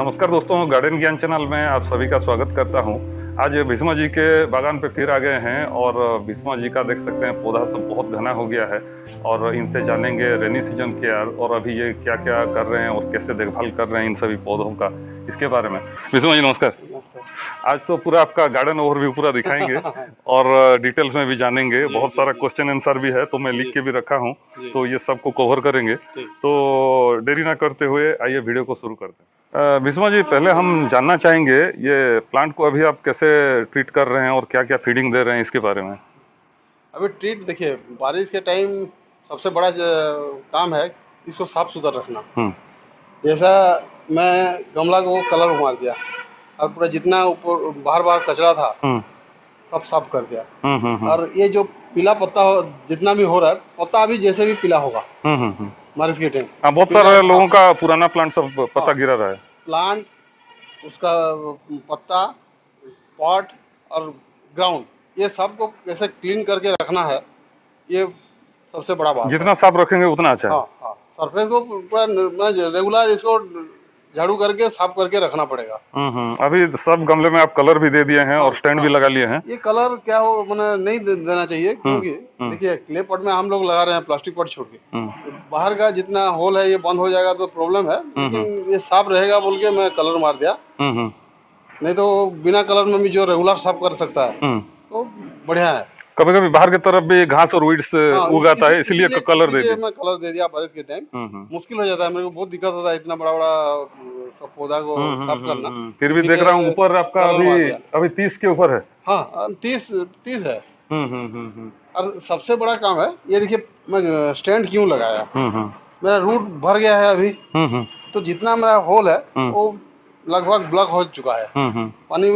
नमस्कार दोस्तों, गार्डन ज्ञान चैनल में आप सभी का स्वागत करता हूं। आज भीष्मा जी के बागान पे फिर आ गए हैं और भीष्मा जी का देख सकते हैं पौधा सब बहुत घना हो गया है और इनसे जानेंगे रेनी सीजन केयर और अभी ये क्या क्या कर रहे हैं और कैसे देखभाल कर रहे हैं इन सभी पौधों का, इसके बारे में। भीष्मा जी नमस्कार। आज तो पूरा आपका गार्डन ओवरव्यू पूरा दिखाएंगे और डिटेल्स में भी जानेंगे। बहुत सारा क्वेश्चन आंसर भी है तो मैं लिख के भी रखा हूँ, तो ये सबको कवर करेंगे। तो देरी ना करते हुए आइए वीडियो को शुरू करते हैं। भीष्मा जी, पहले हम जानना चाहेंगे ये प्लांट को अभी आप कैसे ट्रीट कर रहे हैं और क्या क्या फीडिंग दे रहे हैं इसके बारे में। अभी ट्रीट देखिए, बारिश के टाइम सबसे बड़ा काम है इसको साफ सुथरा रखना। जैसा मैं गमला को कलर मार दिया और पूरा जितना ऊपर बाहर बाहर कचरा था सब साफ कर दिया। और ये जो पीला पत्ता जितना भी हो रहा है, पत्ता अभी जैसे भी पीला होगा बारिश के टाइम। हाँ, बहुत सारे लोगों का पुराना प्लांट सब पत्ता गिरा रहा है। प्लांट, उसका पत्ता, पॉट और ग्राउंड, ये सब को कैसे क्लीन करके रखना है, ये सबसे बड़ा बात जितना साफ रखेंगे उतना अच्छा है। हाँ, सरफेस को पूरा रेगुलर इसको झाड़ू करके साफ करके रखना पड़ेगा। अभी सब गमले में आप कलर भी दे दिए हैं और स्टैंड भी लगा लिए हैं। ये कलर क्या हो मैंने नहीं देना चाहिए, क्योंकि देखिए क्ले पॉट में हम लोग लगा रहे हैं प्लास्टिक पॉट छोड़ के, तो बाहर का जितना होल है ये बंद हो जाएगा तो प्रॉब्लम है। लेकिन ये साफ रहेगा बोल के मैं कलर मार दिया, नहीं तो बिना कलर में भी जो रेगुलर साफ कर सकता है तो बढ़िया है। कभी कभी बाहर की तरफ भी घास और वीड्स उगाता है, इसलिए कलर दे दिया। मैं कलर दे दिया बारिश के टाइम। मुश्किल हो जाता है, मेरे को बहुत दिक्कत होता है इतना बड़ा बड़ा पौधा को साफ करना। फिर भी देख रहा हूँ ऊपर आपका अभी 30 के ऊपर है। हाँ, 30 है। और सबसे बड़ा काम है ये, देखिए मैं स्टैंड क्यों लगाया, मेरा रूट भर गया है अभी, तो जितना मेरा होल है वो लगभग ब्लॉक हो चुका है, पानी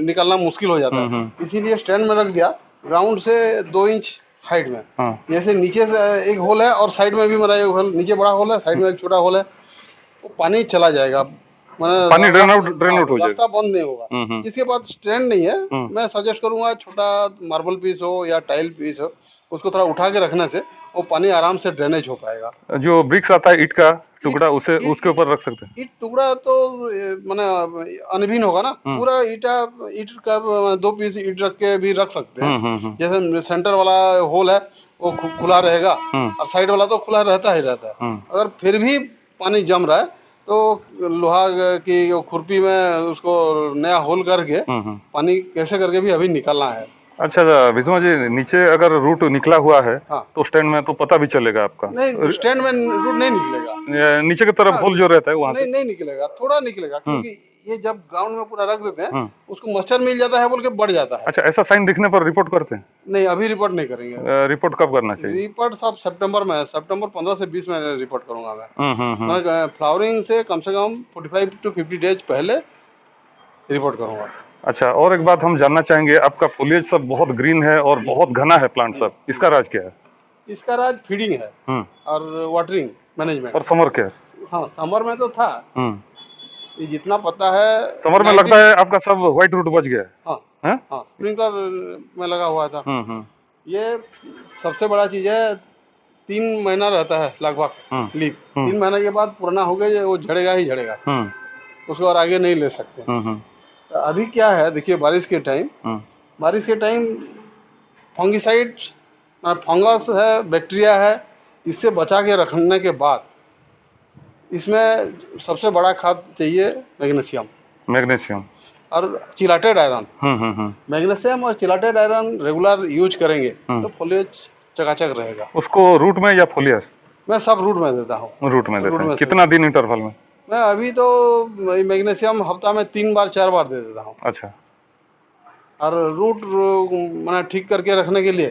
निकलना मुश्किल हो जाता है। इसीलिए स्टैंड में रख दिया, ग्राउंड से 2 इंच हाइट में। जैसे नीचे से एक होल है और साइड में भी मेरा एक होल, नीचे बड़ा होल है, साइड में एक छोटा होल है, वो पानी चला जाएगा, पानी ड्रेन आउट हो जाएगा, रास्ता बंद नहीं होगा। इसके बाद स्टैंड नहीं है, मैं सजेस्ट करूंगा छोटा मार्बल पीस हो या टाइल पीस हो, उसको थोड़ा उठा के रखने से वो पानी आराम से ड्रेनेज हो पाएगा। जो ब्रिक्स आता है ईट का टुकड़ा, उसे उसके ऊपर रख सकते हैं। ईट टुकड़ा तो माने अनभिन्न होगा ना, पूरा ईट का 2 पीस ईट रख के भी रख सकते हैं। जैसे सेंटर वाला होल है वो खुला रहेगा और साइड वाला तो खुला रहता ही रहता है। अगर फिर भी पानी जम रहा है तो लोहा की खुरपी में उसको नया होल करके पानी कैसे करके भी अभी निकालना है। अच्छा भीष्मा जी, नीचे अगर रूट निकला हुआ है तो स्टैंड में तो पता भी चलेगा आपका? नहीं, स्टैंड में रूट नहीं निकलेगा। नीचे की तरफ होल जो रहता है वहाँ नहीं निकलेगा, थोड़ा निकलेगा, क्योंकि ये जब ग्राउंड में पूरा रख देते हैं उसको मच्छर मिल जाता है बोल के बढ़ जाता है। अच्छा, ऐसा साइन दिखने पर रिपोर्ट करते हैं? नहीं, अभी रिपोर्ट नहीं करेंगे। रिपोर्ट कब करना चाहिए? रिपोर्ट सब सितंबर में है, सितंबर 15 से 20 में रिपोर्ट करूंगा मैं। फ्लावरिंग से कम 45 to 50 डेज पहले रिपोर्ट करूंगा। अच्छा, और एक बात हम जानना चाहेंगे, आपका फॉलिएज सब बहुत ग्रीन है और बहुत घना है प्लांट सब, इसका राज क्या है? इसका राज फीडिंग है और वाटरिंग मैनेजमेंट और समर केयर। हाँ, समर में तो था, ये जितना पता है समर में लगता है आपका सब व्हाइट रूट बच गया है। हाँ, स्प्रिंकलर में लगा हुआ था। ये सबसे बड़ा चीज है, 3 महीना रहता है लगभग लीफ। 3 महीने के बाद पुराना हो गया, वो झड़ेगा ही झड़ेगा, उसको और आगे नहीं ले सकते। अभी क्या है देखिए, बारिश के टाइम फंगिसाइड, फंगस है, बैक्टीरिया है, इससे बचा के रखने के बाद इसमें सबसे बड़ा खाद चाहिए मैग्नीशियम और चिलाटेड आयरन। मैग्नीशियम और चिलाटेड आयरन रेगुलर यूज करेंगे तो फॉलिएज चकाचक रहेगा। उसको रूट में या फॉलिएज? मैं सब रूट में देता हूँ। रूट में देता हूँ। कितना दिन इंटरवल में? मैं अभी तो मैग्नीशियम हफ्ता में 3 बार 4 बार दे देता हूँ। अच्छा, और रूट मैंने ठीक करके रखने के लिए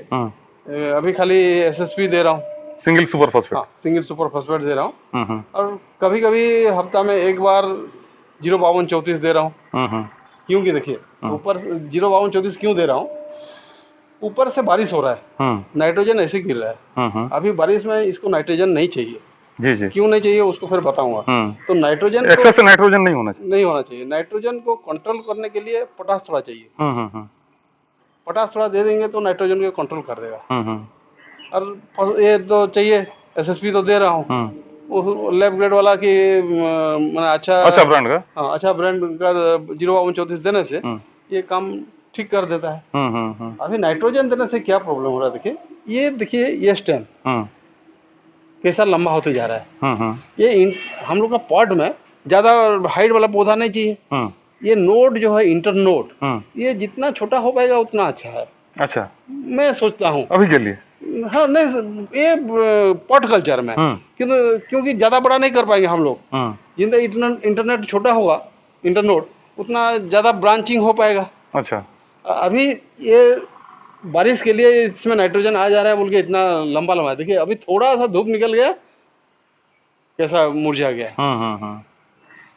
अभी खाली एसएसपी दे रहा हूँ, सिंगल सुपर फॉस्फेट। हाँ, सिंगल सुपर फॉस्फेट दे रहा हूँ। और कभी कभी हफ्ता में 1 बार 05234 दे रहा हूँ। क्योंकि देखिए ऊपर 05234 क्यों दे रहा हूँ, ऊपर से बारिश हो रहा है, नाइट्रोजन ऐसे गिर रहा है। अभी बारिश में इसको नाइट्रोजन नहीं चाहिए। जी। क्यों नहीं चाहिए उसको फिर बताऊंगा। तो नाइट्रोजन, एक्सेस नाइट्रोजन नहीं होना चाहिए। नाइट्रोजन को कंट्रोल करने के लिए पोटाश थोड़ा चाहिए। पोटाश थोड़ा दे देंगे तो नाइट्रोजन को कंट्रोल कर देगा। और ये तो चाहिए, एसएसपी तो दे रहा हूँ। लेफ्ट ग्रेड वाला की मैंने अच्छा ब्रांड का, हाँ अच्छा ब्रांड का 05234 देने से ये काम ठीक कर देता है। अभी नाइट्रोजन देने से क्या प्रॉब्लम हो रहा है, देखिए ये स्टेम कैसा लंबा होते जा रहा है। ये हम लोग का पॉट में ज्यादा हाइट वाला पौधा नहीं चाहिए। ये नोड जो है इंटर नोड, ये जितना छोटा हो पाएगा उतना अच्छा है। अच्छा, मैं सोचता हूँ अभी के लिए। हाँ नहीं, ये पॉट कल्चर में क्योंकि ज्यादा बड़ा नहीं कर पाएंगे हम लोग। जितना इंटरनेट छोटा होगा इंटरनोड, उतना ज्यादा ब्रांचिंग हो पाएगा। अच्छा, अभी ये बारिश के लिए इसमें नाइट्रोजन आ जा रहा है बोल के इतना लंबा लंबा है। देखिए अभी थोड़ा सा धूप निकल गया कैसा मुरझा गया।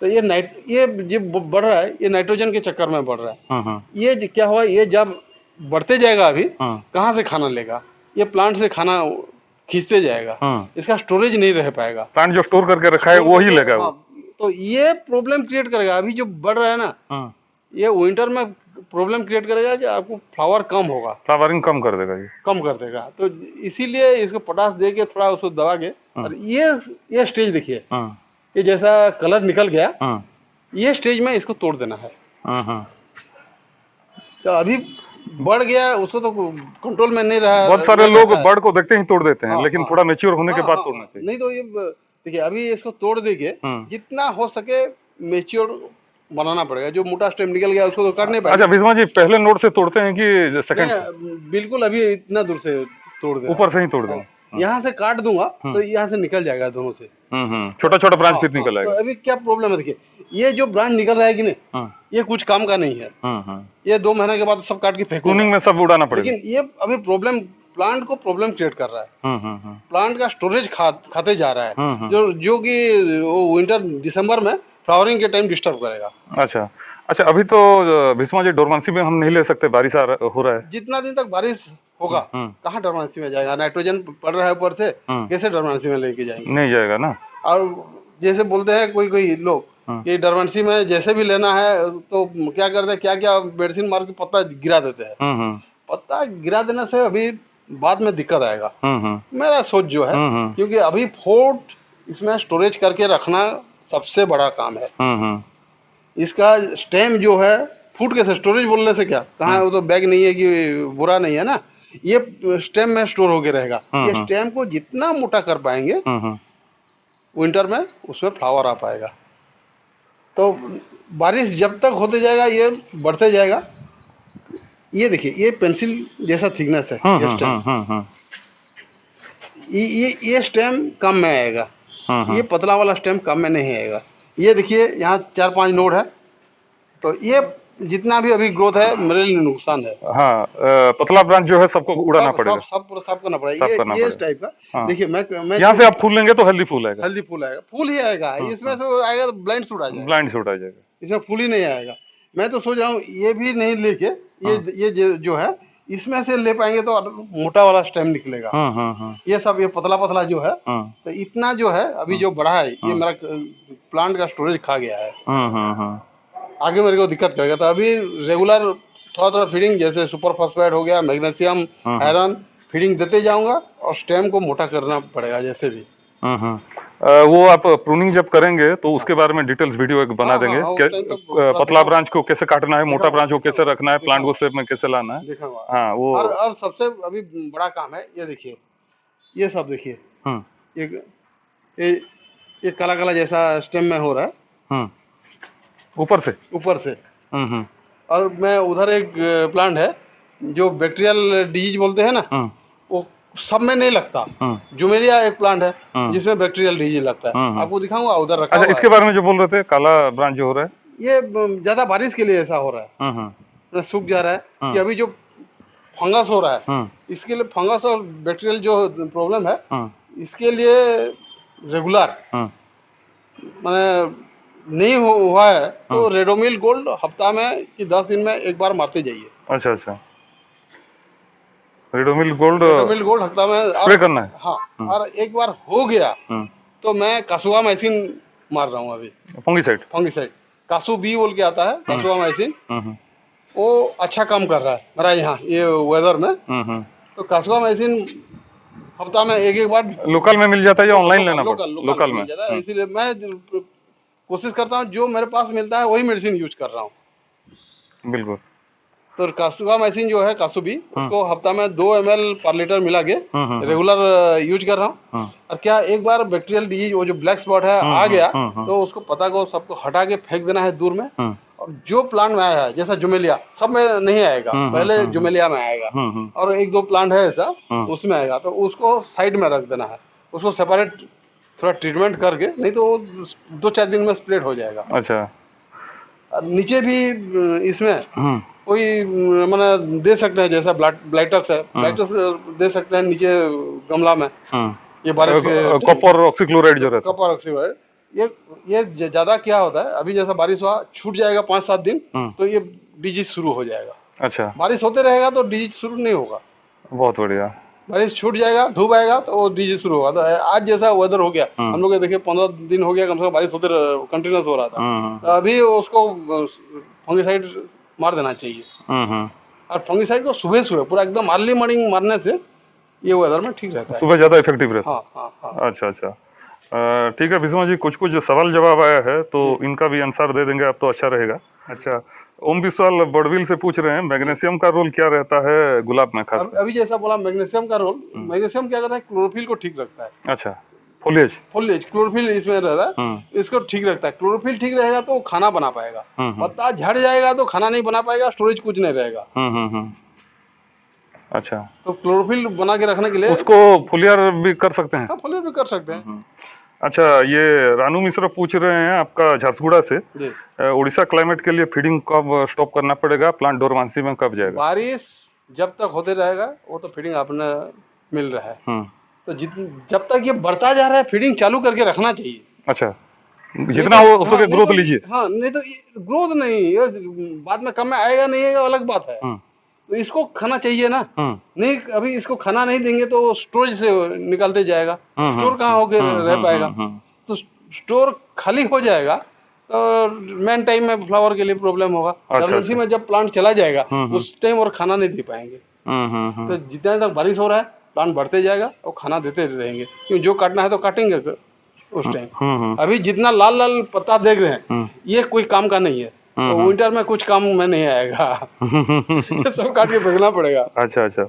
तो ये जो बढ़ रहा है ये नाइट्रोजन के चक्कर में बढ़ रहा है। ये क्या हुआ, ये जब बढ़ते जाएगा अभी कहाँ से खाना लेगा, ये प्लांट से खाना खींचते जाएगा। इसका स्टोरेज नहीं रह पाएगा। प्लांट जो स्टोर करके रखा है वो ही लेगा वो। तो ये प्रॉब्लम क्रिएट करेगा। अभी जो बढ़ रहा है ना, ये विंटर में प्रॉब्लम क्रिएट करेगा कि आपको फ्लावर कम होगा, फ्लावरिंग कम कर देगा, ये कम कर देगा। तो इसीलिए इसको पोटाश दे के थोड़ा उसको दबा के, और ये स्टेज देखिए, ये जैसा कलर निकल गया, ये स्टेज में इसको तोड़ देना है। तो अभी बढ़ गया, उसको तो कंट्रोल में नहीं रहा। बहुत सारे लोग बर्ड को देखते ही तोड़ देते हैं, लेकिन थोड़ा मैच्योर होने के बाद तोड़ना चाहिए। नहीं तो ये देखिए अभी इसको तोड़ देंगे, जितना हो सके मैच्योर बनाना पड़ेगा। जो मोटा स्टेम निकल गया उसको तो कर नहीं पाएगा। अच्छा भीष्मा जी, पहले नोड से तोड़ते हैं कि सेकंड? बिल्कुल अभी इतना दूर से तोड़ दे, ऊपर से ही तोड़ देंगे। यहाँ से काट दूंगा तो यहाँ से निकल जाएगा दोनों से। छोटा छोटा ब्रांच फिर निकल आएगा। तो अभी क्या प्रॉब्लम है, देखिए ये जो ब्रांच निकल रहा है कि नहीं, ये कुछ काम का नहीं है। ये 2 महीने के बाद सब काट के फेंकूंगा। प्रूनिंग में सब उड़ाना पड़ेगा। लेकिन ये अभी प्रॉब्लम प्लांट को प्रॉब्लम क्रिएट कर रहा है। प्लांट का स्टोरेज खाते जा रहा है, जो कि विंटर दिसंबर में फ्लावरिंग के टाइम डिस्टर्ब करेगा। अच्छा अच्छा, अभी तो भीष्मा जी डोरमेंसी में हम नहीं ले सकते, बारिश हो रहा है। जितना दिन तक बारिश होगा कहाँ डोरमेंसी में जाएगा, नाइट्रोजन पड़ रहा है ऊपर से, कैसे डोरमेंसी में लेके जाएंगे? नहीं जाएगा ना। और जैसे बोलते हैं कोई लोग कि डोरमेंसी में जैसे भी लेना है तो क्या करते हैं, क्या क्या मेडिसिन मार के पत्ता गिरा देते हैं। पत्ता गिरा देने से अभी बाद में दिक्कत आएगा, मेरा सोच जो है। क्योंकि अभी फोर्ट इसमें स्टोरेज करके रखना सबसे बड़ा काम है। इसका स्टेम जो है फूट कैसे, स्टोरेज बोलने से क्या कहाँ, वो तो बैग नहीं है कि बुरा नहीं है ना, ये स्टेम में स्टोर होके रहेगा। ये स्टेम को जितना मोटा कर पाएंगे विंटर में, उसमें फ्लावर आ पाएगा। तो बारिश जब तक होते जाएगा ये बढ़ते जाएगा। ये देखिए ये पेंसिल जैसा थिकनेस है, ये स्टेम, ये स्टेम कम में आएगा, ये पतला वाला स्टेम कम में नहीं आएगा। ये देखिए यहाँ 4-5 नोड है, तो ये जितना भी अभी ग्रोथ है मेरे लिए नुकसान है। हाँ, पतला ब्रांच जो है सबको उड़ाना पड़ेगा, सब पूरा साफ करना पड़ेगा। ये टाइप का देखिए, मैं यहाँ से आप फूल लेंगे तो हेल्दी फूल आएगा, हेल्दी फूल आएगा, फूल ही आएगा। इसमें से आएगा तो ब्लाइंड शूट आ जाएगा, ब्लाइंड शूट आ जाएगा, इसमें फूल ही नहीं आएगा। मैं तो सोच रहा हूँ ये भी नहीं लेके ये जो है इसमें से ले पाएंगे तो मोटा वाला स्टेम निकलेगा। ये सब ये पतला पतला जो है, तो इतना जो है अभी जो बढ़ा है, ये मेरा प्लांट का स्टोरेज खा गया है। आगे मेरे को दिक्कत करेगा। तो अभी रेगुलर थोड़ा थोड़ा फीडिंग, जैसे सुपर फॉस्फेट हो गया, मैग्नीशियम, आयरन फीडिंग देते जाऊंगा, और स्टेम को मोटा करना पड़ेगा जैसे भी। वो आप प्रूनिंग जब करेंगे तो उसके बारे में डिटेल्स वीडियो एक बना देंगे। पतला ब्रांच को कैसे काटना है, मोटा ब्रांच को कैसे रखना है, प्लांट को शेप में कैसे लाना है। हाँ वो और सबसे अभी बड़ा काम है, ये देखिए ये सब देखिए, ये काला काला जैसा स्टेम में हो रहा है ऊपर से। और मैं उधर एक प्लांट है जो बैक्टीरियल डिजीज बोलते हैं ना, वो सब में नहीं लगता। जुमेलिया एक प्लांट है जिसमें बैक्टीरियल डिजीज लगता है, आपको दिखाऊंगा उधर रखा। अच्छा, इसके बारे में जो बोल रहे थे, काला ब्रांच जो हो रहा है, ये ज्यादा बारिश के लिए ऐसा हो रहा है, सूख जा रहा है। कि अभी जो फंगस हो रहा है, इसके लिए फंगस और बैक्टीरियल जो प्रॉब्लम है, इसके लिए रेगुलर मैंने नहीं हुआ है तो रेडोमिल गोल्ड हफ्ता में कि 10 दिन में एक बार मारते जाइए। अच्छा अच्छा, रेडोमिल गोल्ड हफ्ता में स्प्रे करना है। हाँ, और एक बार हो गया तो मैं कासुआ मैसिन मार रहा हूँ अभी, फंगिसाइड कासु बी बोल के आता है, कासुआ मैसिन। वो अच्छा काम कर रहा है मेरा यहाँ ये वेदर में। तो कासुआ मैसिन हफ्ता में एक बार लोकल में मिल जाता है या ऑनलाइन लेना पड़ता है? लोकल में। इसीलिए मैं कोशिश करता हूँ जो मेरे पास मिलता है वही मेडिसिन यूज कर रहा हूँ। बिल्कुल। तो कासुगामाइसिन जो है कासुबी, उसको हफ्ता में 2 ml पर लीटर मिला के रेगुलर यूज कर रहा हूँ। और क्या एक बार बैक्टीरियल डिजीज वो जो ब्लैक स्पॉट है आ गया तो उसको पता को सबको हटा के फेंक देना है दूर में। और जो प्लांट में आया है जैसा जुमेलिया, सब में नहीं आएगा, पहले जुमेलिया में आएगा और 1-2 प्लांट है ऐसा उसमें आएगा, तो उसको साइड में रख देना है, उसको सेपरेट थोड़ा ट्रीटमेंट करके, नहीं तो 2-4 दिन में स्प्रेड हो जाएगा। अच्छा। नीचे भी इसमें कोई मैंने दे सकते हैं, जैसा ब्लाइटक्स है, ब्लाइटक्स दे सकते हैं नीचे गमला में। ये बारिश के कॉपर ऑक्सीक्लोराइड जो रहता है, कॉपर ऑक्सीक्लोराइड, ये ज्यादा क्या होता है, अभी जैसा बारिश हुआ छूट जाएगा 5-7 दिन तो ये डिजीज शुरू हो जाएगा। अच्छा। बारिश होते रहेगा तो डिजीज शुरू नहीं होगा। बहुत बढ़िया। बारिश छूट जाएगा, धूप आएगा तो वो डिजीज शुरू होगा। तो आज जैसा वेदर हो गया, हम लोग देखिए 15 दिन हो गया कम से कम बारिश होते कंटिन्यूस हो रहा था, तो अभी उसको फंगिसाइड मार देना चाहिए। और फंगिसाइड को सुबह सुबह पूरा एकदम अर्ली मॉर्निंग मारने से ये वेदर में ठीक रहता है, सुबह ज्यादा इफेक्टिव रहता है। हाँ। अच्छा अच्छा, ठीक है भीष्मा जी, कुछ सवाल जवाब आया है तो इनका भी आंसर दे देंगे आप तो अच्छा रहेगा। अच्छा, ओम विशाल बड़विल से पूछ रहे हैं मैग्नीशियम का रोल क्या रहता है गुलाब में खास? अभी जैसा बोला मैग्नीशियम का रोल, मैग्नीशियम क्या करता है, क्लोरोफिल को ठीक रखता है। अच्छा, फोलिएज क्लोरोफिल इसमें रहता है, इसको ठीक रखता है। क्लोरोफिल ठीक रहेगा तो खाना बना पाएगा, पत्ता झड़ जाएगा तो खाना नहीं बना पाएगा, स्टोरेज कुछ नहीं रहेगा। अच्छा, तो क्लोरोफिल बना के रखने के लिए उसको फोलियर भी कर सकते हैं? हाँ, फोलियर भी कर सकते हैं। अच्छा, ये रानू मिश्रा पूछ रहे हैं आपका झारसुगुड़ा से, उड़ीसा क्लाइमेट के लिए फीडिंग कब स्टॉप करना पड़ेगा, प्लांट डोरमांसी में कब जाएगा? बारिश जब तक होते रहेगा वो तो फीडिंग आपने मिल रहा है, तो जब तक ये बढ़ता जा रहा है फीडिंग चालू करके रखना चाहिए। अच्छा, जितना हो उसके ग्रोथ लीजिए। हाँ, नहीं तो ग्रोथ नहीं, बाद में कम में आएगा नहीं आएगा अलग बात है, तो इसको खाना चाहिए ना। नहीं, अभी इसको खाना नहीं देंगे तो स्टोरेज से निकलते जाएगा, स्टोर कहाँ होके रह पाएगा, तो स्टोर खाली हो जाएगा तो मेन टाइम में फ्लावर के लिए प्रॉब्लम होगा। डोरमेंसी में जब प्लांट चला जाएगा उस टाइम और खाना नहीं दे पाएंगे। तो जितना तक बारिश हो रहा है प्लांट बढ़ते जाएगा और खाना देते रहेंगे, क्योंकि जो काटना है तो काटेंगे उस टाइम। अभी जितना लाल लाल पत्ता देख रहे हैं ये कोई काम का नहीं है, तो विंटर में कुछ काम में नहीं आएगा। सब काट के फेंकना पड़ेगा। अच्छा अच्छा,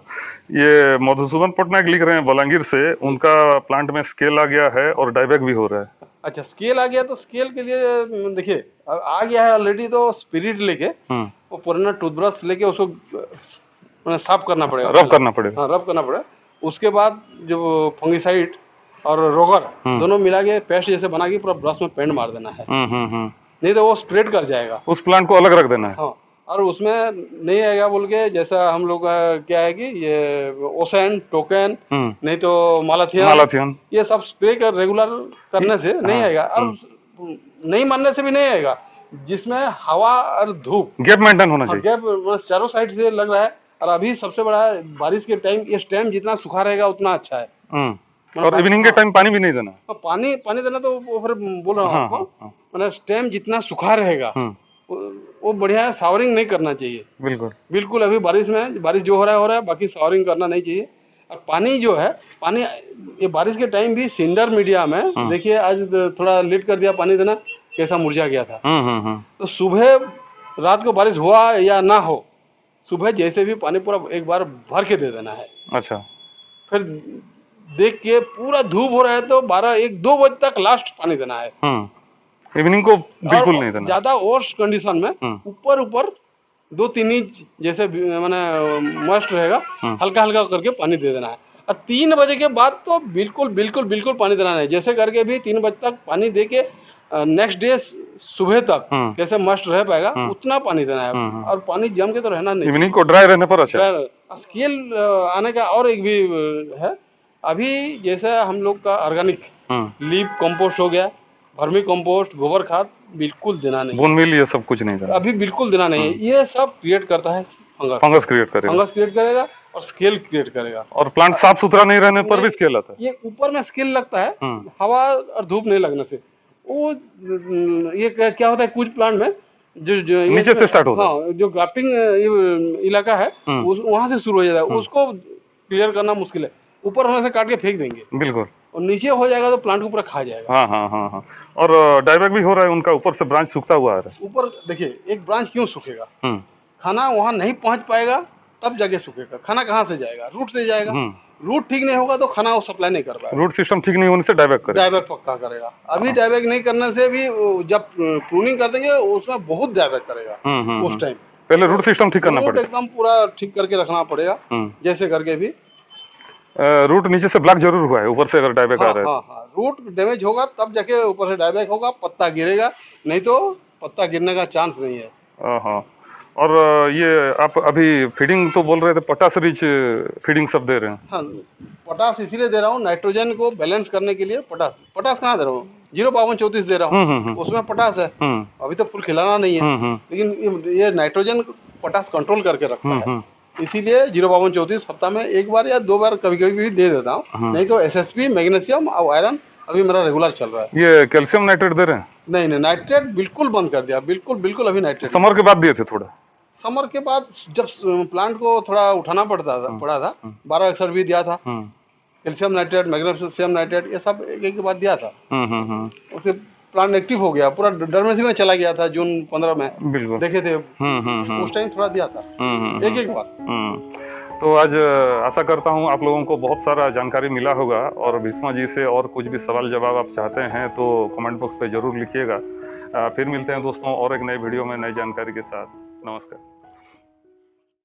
ये मधुसूदन पटनायक लिख रहे हैं बलांगीर से, उनका प्लांट में स्केल आ गया है और डाइबैक भी हो रहा है। अच्छा, स्केल आ गया तो स्केल के लिए देखिए आ गया है ऑलरेडी, तो स्पिरिट लेके वो पुराना टूथब्रश लेके उसको साफ करना पड़ेगा, रब करना पड़ेगा। हाँ, रब करना पड़ेगा। उसके बाद जो फंगिसाइड और रोगर दोनों मिला के पेस्ट जैसे बना के पूरा ब्रश में पेंट मार देना है, नहीं तो वो स्प्रेड कर जाएगा। उस प्लांट को अलग रख देना है। हाँ, और उसमें नहीं आएगा बोल के, जैसा हम लोग का क्या है कि ये ओसेन टोकन नहीं तो मालाथियन ये सब स्प्रे कर रेगुलर करने से नहीं आएगा, और नहीं मारने से भी नहीं आएगा। जिसमें हवा और धूप गैप मेंटेन होना चाहिए, गैप चारों साइड से लग रहा है। और अभी सबसे बड़ा बारिश के टाइम, इस टाइम जितना सूखा रहेगा उतना अच्छा है। और इवनिंग के टाइम पानी भी नहीं देना, पानी देना तो वो फिर बोल रहा हूँ आपको, मतलब टाइम जितना सूखा रहेगा वो बढ़िया है। सावरिंग नहीं करना चाहिए, बिल्कुल अभी बारिश में, बारिश जो हो रहा है, बाकी सावरिंग करना नहीं चाहिए। और पानी जो है, पानी ये बारिश के टाइम भी सिंडर मीडिया में देखिए, आज थोड़ा लेट कर दिया पानी देना, कैसा मुरझा गया था। तो सुबह रात को बारिश हुआ या ना हो, सुबह जैसे भी पानी पूरा एक बार भर के दे देना है। अच्छा, फिर देख के पूरा धूप हो रहा है तो 12-1-2 बजे तक लास्ट पानी देना है। इवनिंग को बिल्कुल नहीं देना। ज्यादा वर्स्ट कंडीशन में ऊपर 2-3 इंच जैसे मैंने मॉइस्ट रहेगा, हल्का हल्का करके पानी दे देना है। और 3 बजे के बाद तो बिल्कुल बिल्कुल बिल्कुल पानी देना है। जैसे करके भी 3 बजे तक पानी दे के नेक्स्ट डे सुबह तक कैसे मस्ट रह पाएगा उतना पानी देना है। और पानी जम के तो रहना नहीं, इवनिंग को ड्राई रहने पर। अच्छा, स्केल आने का और एक भी है। अभी जैसे हम लोग का ऑर्गेनिक लीफ कंपोस्ट हो गया, वर्मी कंपोस्ट, गोबर खाद बिल्कुल देना नहीं, बोन मील ये सब कुछ नहीं देना, अभी बिल्कुल देना नहीं है। ये सब क्रिएट करता है फंगस क्रिएट करेगा और स्केल क्रिएट करेगा। और प्लांट साफ सुथरा नहीं रहने पर भी स्केल आता है। ये ऊपर में स्केल लगता है हवा और धूप नहीं लगने से। वो ये क्या होता है कुछ प्लांट में जो नीचे से स्टार्ट होता है। हाँ, जो ग्राफ्टिंग इलाका है वहां से शुरू हो जाता है, उसको क्लियर करना मुश्किल है। ऊपर होने से काट के फेंक देंगे, बिल्कुल, और नीचे हो जाएगा तो प्लांट को पूरा खा जाएगा। हाँ हाँ हाँ हाँ। और डायबैक भी हो रहा है उनका, ऊपर से ब्रांच सूखता हुआ आ रहा है। ऊपर देखिए, एक ब्रांच क्यों सूखेगा, खाना वहाँ नहीं पहुँच पाएगा तब जाके सूखेगा। खाना कहाँ से जाएगा, रूट से जाएगा। रूट ठीक नहीं होगा तो खाना वो सप्लाई नहीं कर पाएगा। रूट सिस्टम ठीक नहीं होने से डायबैक करेगा। डायबैक पक्का करेगा। अभी डायबैक नहीं करने से भी जब प्रूनिंग कर देंगे उसमें बहुत डायबैक करेगा उस टाइम। पहले रूट सिस्टम ठीक करना पड़ेगा, एकदम पूरा ठीक करके रखना पड़ेगा। जैसे करके भी रूट नीचे से ब्लॉक जरूर हुआ है, ऊपर से अगर डायबैक आ रहा है। हाँ, रूट डैमेज होगा तब जाके ऊपर से डायबैक होगा, पत्ता गिरेगा, नहीं तो पत्ता गिरने का चांस नहीं है। हाँ। और ये आप अभी फीडिंग तो बोल रहे थे, पोटास रिच फीडिंग सब दे रहे हैं। हाँ, पोटास इसीलिए दे रहा हूँ, नाइट्रोजन को बैलेंस करने के लिए। पोटास कहाँ दे रहा हूँ, 05234 दे रहा हूँ, उसमें पोटास है। अभी तो फुल खिलाना नहीं है, लेकिन ये नाइट्रोजन पोटास कंट्रोल करके रखता है, इसीलिए 05234 हफ्ता में एक बार या 2 बार कभी कभी भी दे देता हूँ। नहीं तो SSP, मैग्नीशियम और आयरन अभी मेरा रेगुलर चल रहा है। ये कैल्शियम नाइट्रेट दे रहे हैं? नहीं, नाइट्रेट बिल्कुल बंद कर दिया, बिल्कुल अभी नाइट्रेट। समर के बाद दिए थे थोड़ा? समर के बाद जब प्लांट को थोड़ा उठाना पड़ा था 12 अक्सर भी दिया था, कैल्शियम नाइट्रेट, मैग्नीशियम नाइट्रेट, ये सब एक के बाद दिया था। उससे प्लांट एक्टिव हो गया, पूरा डरमेसी में चला गया था जून 15 में। बिल्कुल देखे थे उस टाइम थोड़ा दिया था एक बार। तो आज आशा करता हूँ आप लोगों को बहुत सारा जानकारी मिला होगा, और भीष्मा जी से और कुछ भी सवाल जवाब आप चाहते हैं तो कमेंट बॉक्स पे जरूर लिखिएगा। फिर मिलते हैं दोस्तों और एक नए वीडियो में नई जानकारी के साथ। नमस्कार।